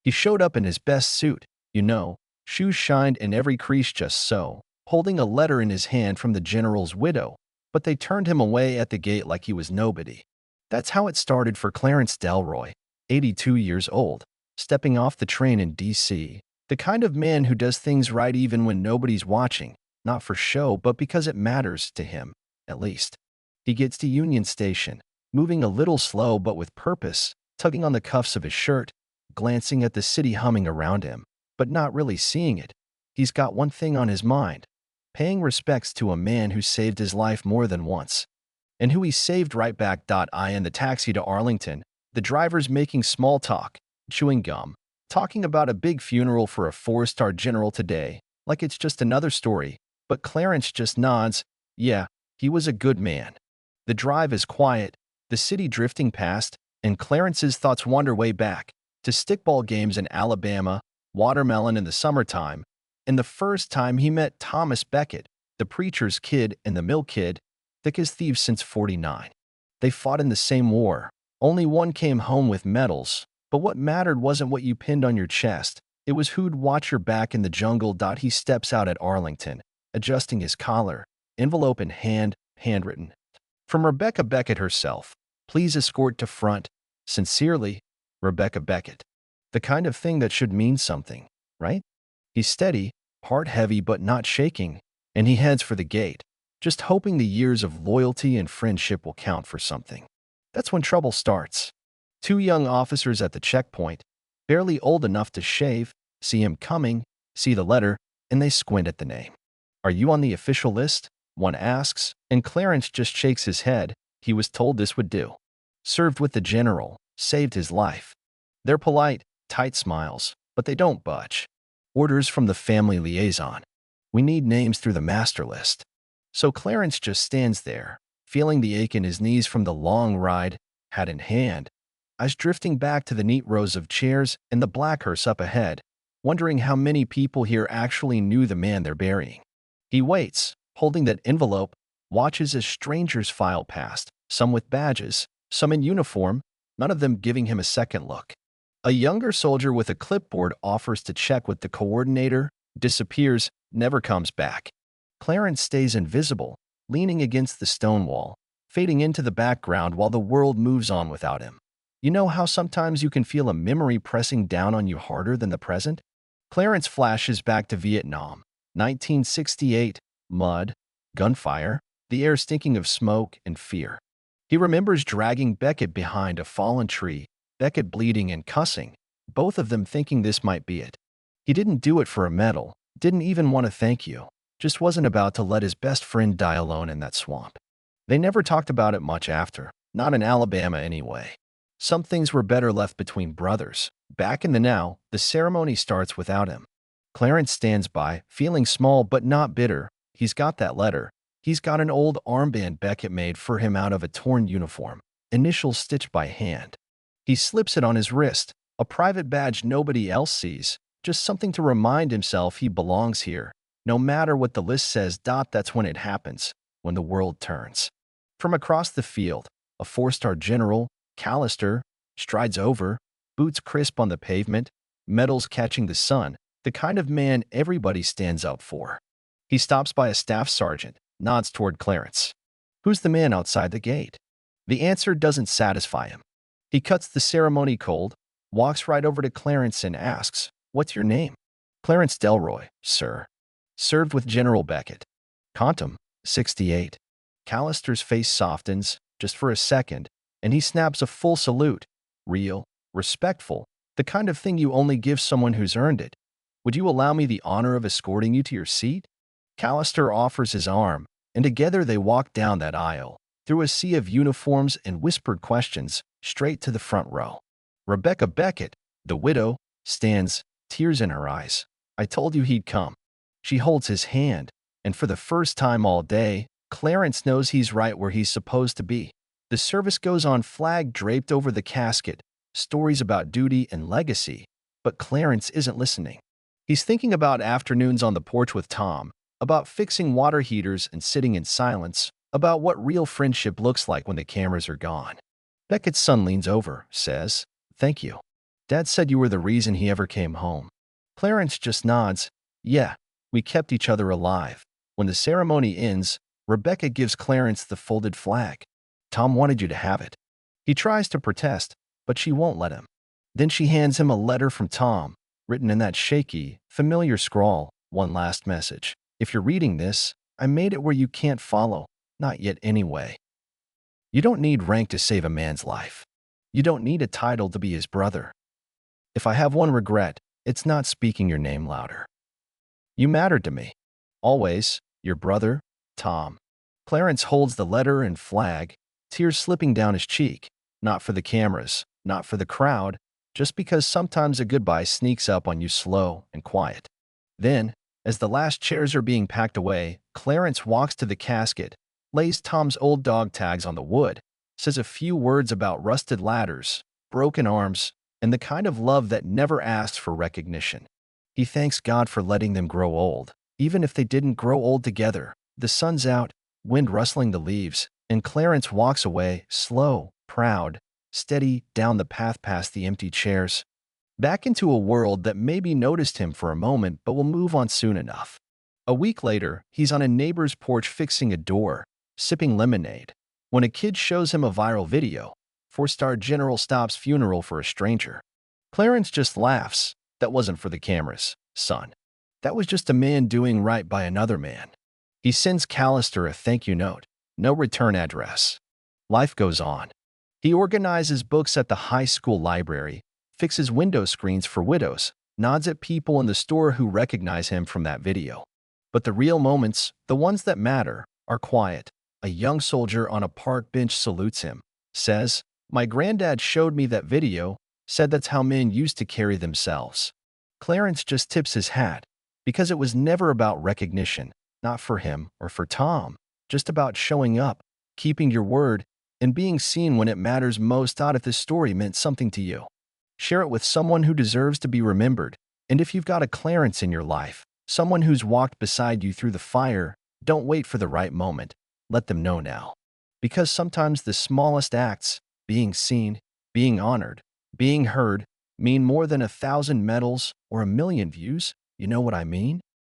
He showed up in his best suit, you know, shoes shined in every crease just so, holding a letter in his hand from the general's widow, but they turned him away at the gate like he was nobody. That's how it started for Clarence Delroy, 82 years old, stepping off the train in D.C., the kind of man who does things right even when nobody's watching, not for show, but because it matters to him, at least. He gets to Union Station, moving a little slow but with purpose, tugging on the cuffs of his shirt, glancing at the city humming around him, but not really seeing it. He's got one thing on his mind: paying respects to a man who saved his life more than once. And who he saved right back. I in the taxi to Arlington, the driver's making small talk, chewing gum, talking about a big funeral for a four-star general today, like it's just another story, but Clarence just nods. Yeah, he was a good man. The drive is quiet, the city drifting past, and Clarence's thoughts wander way back to stickball games in Alabama, watermelon in the summertime, and the first time he met Thomas Becket, the preacher's kid and the mill kid, thick as thieves since '49. They fought in the same war. Only one came home with medals, but what mattered wasn't what you pinned on your chest. It was who'd watch your back in the jungle. He steps out at Arlington, adjusting his collar, envelope in hand, handwritten. From Rebecca Becket herself. Please escort to front. Sincerely, Rebecca Becket. The kind of thing that should mean something, right? He's steady, heart heavy but not shaking, and he heads for the gate, just hoping the years of loyalty and friendship will count for something. That's when trouble starts. Two young officers at the checkpoint, barely old enough to shave, see him coming, see the letter, and they squint at the name. Are you on the official list? One asks, and Clarence just shakes his head. He was told this would do. Served with the general, saved his life. They're polite, tight smiles, but they don't budge. Orders from the family liaison. We need names through the master list. So Clarence just stands there, feeling the ache in his knees from the long ride, hat in hand, eyes drifting back to the neat rows of chairs and the black hearse up ahead, wondering how many people here actually knew the man they're burying. He waits, holding that envelope, watches as strangers file past, some with badges, some in uniform, none of them giving him a second look. A younger soldier with a clipboard offers to check with the coordinator, disappears, never comes back. Clarence stays invisible, leaning against the stone wall, fading into the background while the world moves on without him. You know how sometimes you can feel a memory pressing down on you harder than the present? Clarence flashes back to Vietnam, 1968, mud, gunfire, the air stinking of smoke and fear. He remembers dragging Becket behind a fallen tree, Becket bleeding and cussing, both of them thinking this might be it. He didn't do it for a medal, didn't even want to thank you, just wasn't about to let his best friend die alone in that swamp. They never talked about it much after, not in Alabama anyway. Some things were better left between brothers. Back in the now, the ceremony starts without him. Clarence stands by, feeling small but not bitter. He's got that letter. He's got an old armband Becket made for him out of a torn uniform, initials stitched by hand. He slips it on his wrist, a private badge nobody else sees, just something to remind himself he belongs here. No matter what the list says. That's when it happens, when the world turns. From across the field, a four-star general, Callister, strides over, boots crisp on the pavement, medals catching the sun, the kind of man everybody stands up for. He stops by a staff sergeant, nods toward Clarence. Who's the man outside the gate? The answer doesn't satisfy him. He cuts the ceremony cold, walks right over to Clarence and asks, "What's your name?" "Clarence Delroy, sir. Served with General Becket." "Quantum, 68. Callister's face softens, just for a second, and he snaps a full salute. Real, respectful, the kind of thing you only give someone who's earned it. "Would you allow me the honor of escorting you to your seat?" Callister offers his arm, and together they walk down that aisle, through a sea of uniforms and whispered questions, straight to the front row. Rebecca Becket, the widow, stands, tears in her eyes. "I told you he'd come." She holds his hand, and for the first time all day, Clarence knows he's right where he's supposed to be. The service goes on, flag draped over the casket, stories about duty and legacy, but Clarence isn't listening. He's thinking about afternoons on the porch with Tom, about fixing water heaters and sitting in silence, about what real friendship looks like when the cameras are gone. Beckett's son leans over, says, "Thank you." Dad said you were the reason he ever came home. Clarence just nods. Yeah, we kept each other alive. When the ceremony ends, Rebecca gives Clarence the folded flag. Tom wanted you to have it. He tries to protest, but she won't let him. Then she hands him a letter from Tom, written in that shaky, familiar scrawl. One last message. If you're reading this, I made it where you can't follow. Not yet anyway. You don't need rank to save a man's life. You don't need a title to be his brother. If I have one regret, it's not speaking your name louder. You mattered to me. Always, your brother, Tom. Clarence holds the letter and flag, tears slipping down his cheek. Not for the cameras, not for the crowd, just because sometimes a goodbye sneaks up on you slow and quiet. Then, as the last chairs are being packed away, Clarence walks to the casket, lays Tom's old dog tags on the wood, says a few words about rusted ladders, broken arms, and the kind of love that never asks for recognition. He thanks God for letting them grow old, even if they didn't grow old together. The sun's out, wind rustling the leaves, and Clarence walks away, slow, proud, steady, down the path past the empty chairs, back into a world that maybe noticed him for a moment but will move on soon enough. A week later, he's on a neighbor's porch fixing a door, sipping lemonade, when a kid shows him a viral video. Four-star General stops funeral for a stranger. Clarence just laughs. That wasn't for the cameras, son. That was just a man doing right by another man. He sends Callister a thank you note. No return address. Life goes on. He organizes books at the high school library, fixes window screens for widows, nods at people in the store who recognize him from that video. But the real moments, the ones that matter, are quiet. A young soldier on a park bench salutes him, says, "My granddad showed me that video, said that's how men used to carry themselves." Clarence just tips his hat, because it was never about recognition, not for him or for Tom, just about showing up, keeping your word, and being seen when it matters most. If this story meant something to you, share it with someone who deserves to be remembered. And if you've got a Clarence in your life, someone who's walked beside you through the fire, don't wait for the right moment. Let them know now. Because sometimes the smallest acts, being seen, being honored, being heard, mean more than 1,000 medals or 1,000,000 views. You know what I mean?